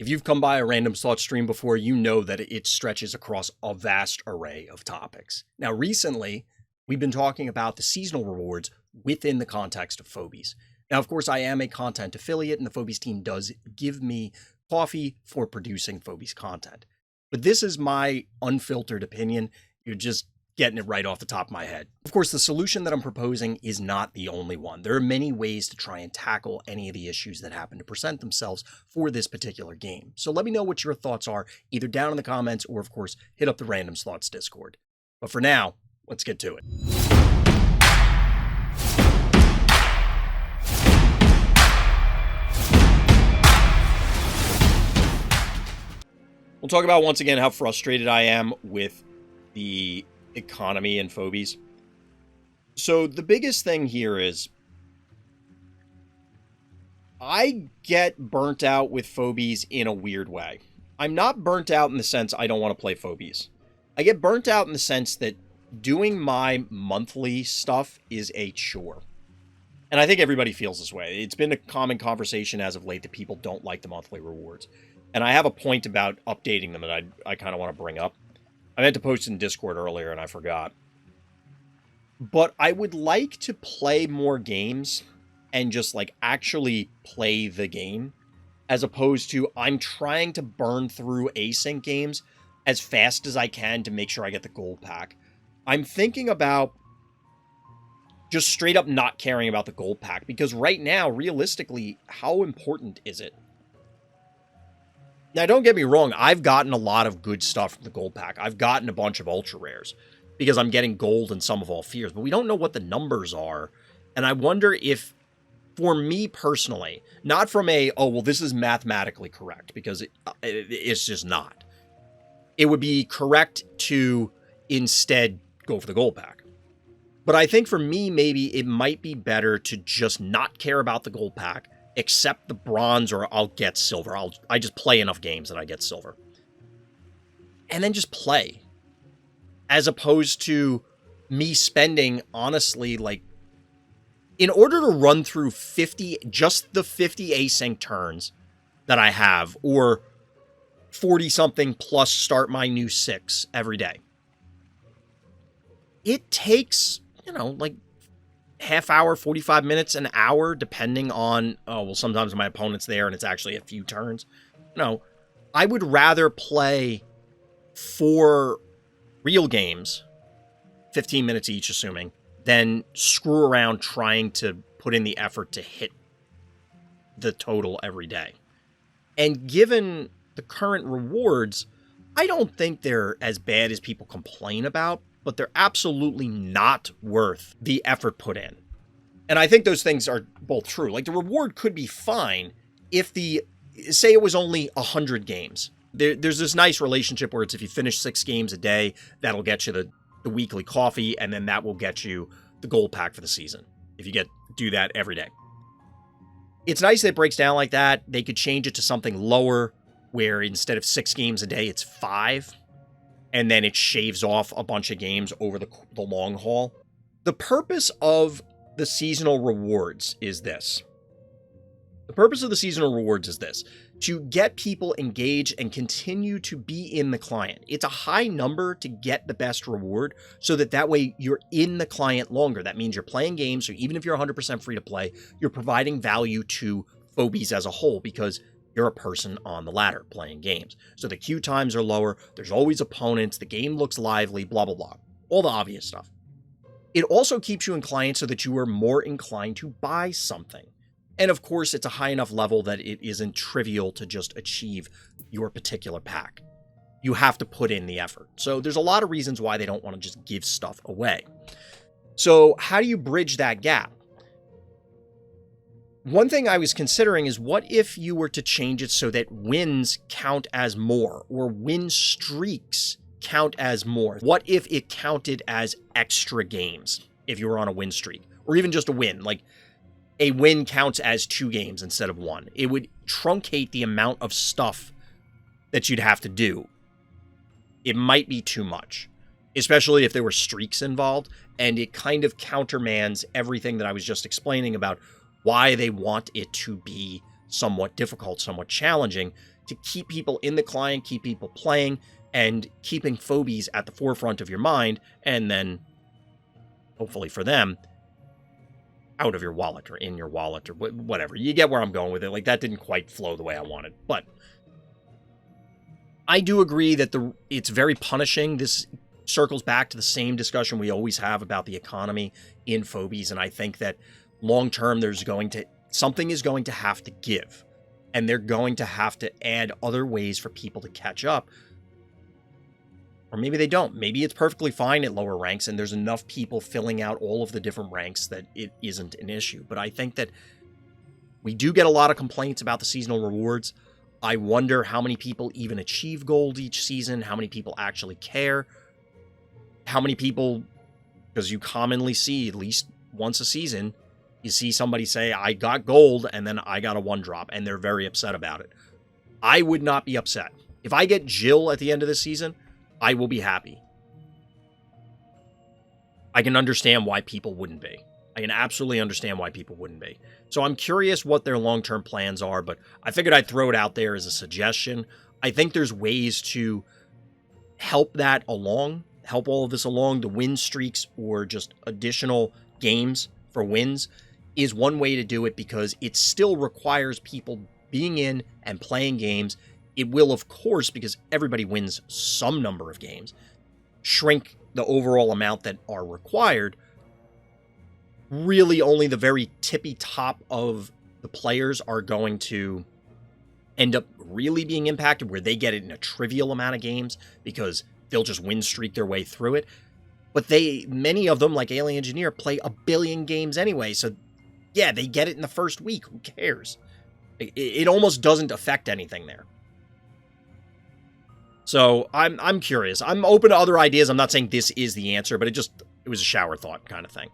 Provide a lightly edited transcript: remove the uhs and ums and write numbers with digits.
If you've come by a Random Thoughts stream before, you know that it stretches across a vast array of topics. Now, recently, we've been talking about the seasonal rewards within the context of Phobies. Now, of course, I am a content affiliate, and the Phobies team does give me coffee for producing Phobies content. But this is my unfiltered opinion. You're just getting it right off the top of my head. Of course, the solution that I'm proposing is not the only one. There are many ways to try and tackle any of the issues that happen to present themselves for this particular game. So let me know what your thoughts are, either down in the comments or, of course, hit up the Random Thoughts Discord. But for now, let's get to it. We'll talk about, once again, how frustrated I am with the economy and Phobies. So the biggest thing here is I get burnt out with Phobies in a weird way. I'm not burnt out in the sense I don't want to play Phobies. I get burnt out in the sense that doing my monthly stuff is a chore. And I think everybody feels this way. It's been a common conversation as of late that people don't like the monthly rewards. And I have a point about updating them that I kind of want to bring up. I meant to post in Discord earlier and I forgot. But I would like to play more games and just like actually play the game, as opposed to I'm trying to burn through async games as fast as I can to make sure I get the gold pack. I'm thinking about just straight up not caring about the gold pack, because right now, realistically, how important is it? Now, don't get me wrong, I've gotten a lot of good stuff from the gold pack. I've gotten a bunch of ultra rares because I'm getting gold in Sum of All Fears, but we don't know what the numbers are. And I wonder if, for me personally, not from a, oh, well, this is mathematically correct, because it's just not. It would be correct to instead go for the gold pack. But I think for me, maybe it might be better to just not care about the gold pack, accept the bronze, or I'll get silver. I just play enough games that I get silver. And then just play. As opposed to me spending, honestly, like, in order to run through 50, just the 50 async turns that I have, or 40 something plus start my new 6 every day. It takes, like, half hour, 45 minutes, an hour, depending on, oh, well, sometimes my opponent's there and it's actually a few turns. No, I would rather play 4 real games, 15 minutes each, assuming, than screw around trying to put in the effort to hit the total every day. And given the current rewards, I don't think they're as bad as people complain about, but they're absolutely not worth the effort put in. And I think those things are both true. Like, the reward could be fine if say it was only 100 games. There's this nice relationship where it's if you finish 6 games a day, that'll get you the weekly coffee, and then that will get you the gold pack for the season, if you do that every day. It's nice that it breaks down like that. They could change it to something lower, where instead of 6 games a day, it's 5. And then it shaves off a bunch of games over the long haul. The purpose of the seasonal rewards is this. To get people engaged and continue to be in the client. It's a high number to get the best reward, so that way you're in the client longer. That means you're playing games, so even if you're 100% free to play, you're providing value to Phobies as a whole, because you're a person on the ladder playing games. So the queue times are lower, there's always opponents, the game looks lively, blah, blah, blah. All the obvious stuff. It also keeps you in client so that you are more inclined to buy something. And of course, it's a high enough level that it isn't trivial to just achieve your particular pack. You have to put in the effort. So there's a lot of reasons why they don't want to just give stuff away. So how do you bridge that gap? One thing I was considering is, what if you were to change it so that wins count as more, or win streaks count as more? What if it counted as extra games if you were on a win streak, or even just a win? Like, a win counts as 2 games instead of 1. It would truncate the amount of stuff that you'd have to do. It might be too much, especially if there were streaks involved, and it kind of countermands everything that I was just explaining about why they want it to be somewhat difficult, somewhat challenging, to keep people in the client, keep people playing, and keeping Phobies at the forefront of your mind, and then, hopefully for them, out of your wallet or in your wallet or whatever. You get where I'm going with it. Like, that didn't quite flow the way I wanted. But I do agree that it's very punishing. This circles back to the same discussion we always have about the economy in Phobies, and I think that long term something is going to have to give, and they're going to have to add other ways for people to catch up. Or maybe they don't. Maybe it's perfectly fine at lower ranks and there's enough people filling out all of the different ranks that it isn't an issue. But I think that we do get a lot of complaints about the seasonal rewards. I wonder how many people even achieve gold each season, how many people actually care, how many people, because you commonly see at least once a season, you see somebody say, I got gold and then I got a 1-drop, and they're very upset about it. I would not be upset. If I get Jill at the end of the season, I will be happy. I can understand why people wouldn't be. I can absolutely understand why people wouldn't be. So I'm curious what their long-term plans are, but I figured I'd throw it out there as a suggestion. I think there's ways to help that along, help all of this along. The win streaks or just additional games for wins is one way to do it, because it still requires people being in and playing games. It will, of course, because everybody wins some number of games, shrink the overall amount that are required. Really, only the very tippy top of the players are going to end up really being impacted, where they get it in a trivial amount of games because they'll just win streak their way through it. But many of them, like Alien Engineer, play 1 billion games anyway. So yeah, they get it in the first week. Who cares? It almost doesn't affect anything there. So I'm curious. I'm open to other ideas. I'm not saying this is the answer, but it was a shower thought kind of thing.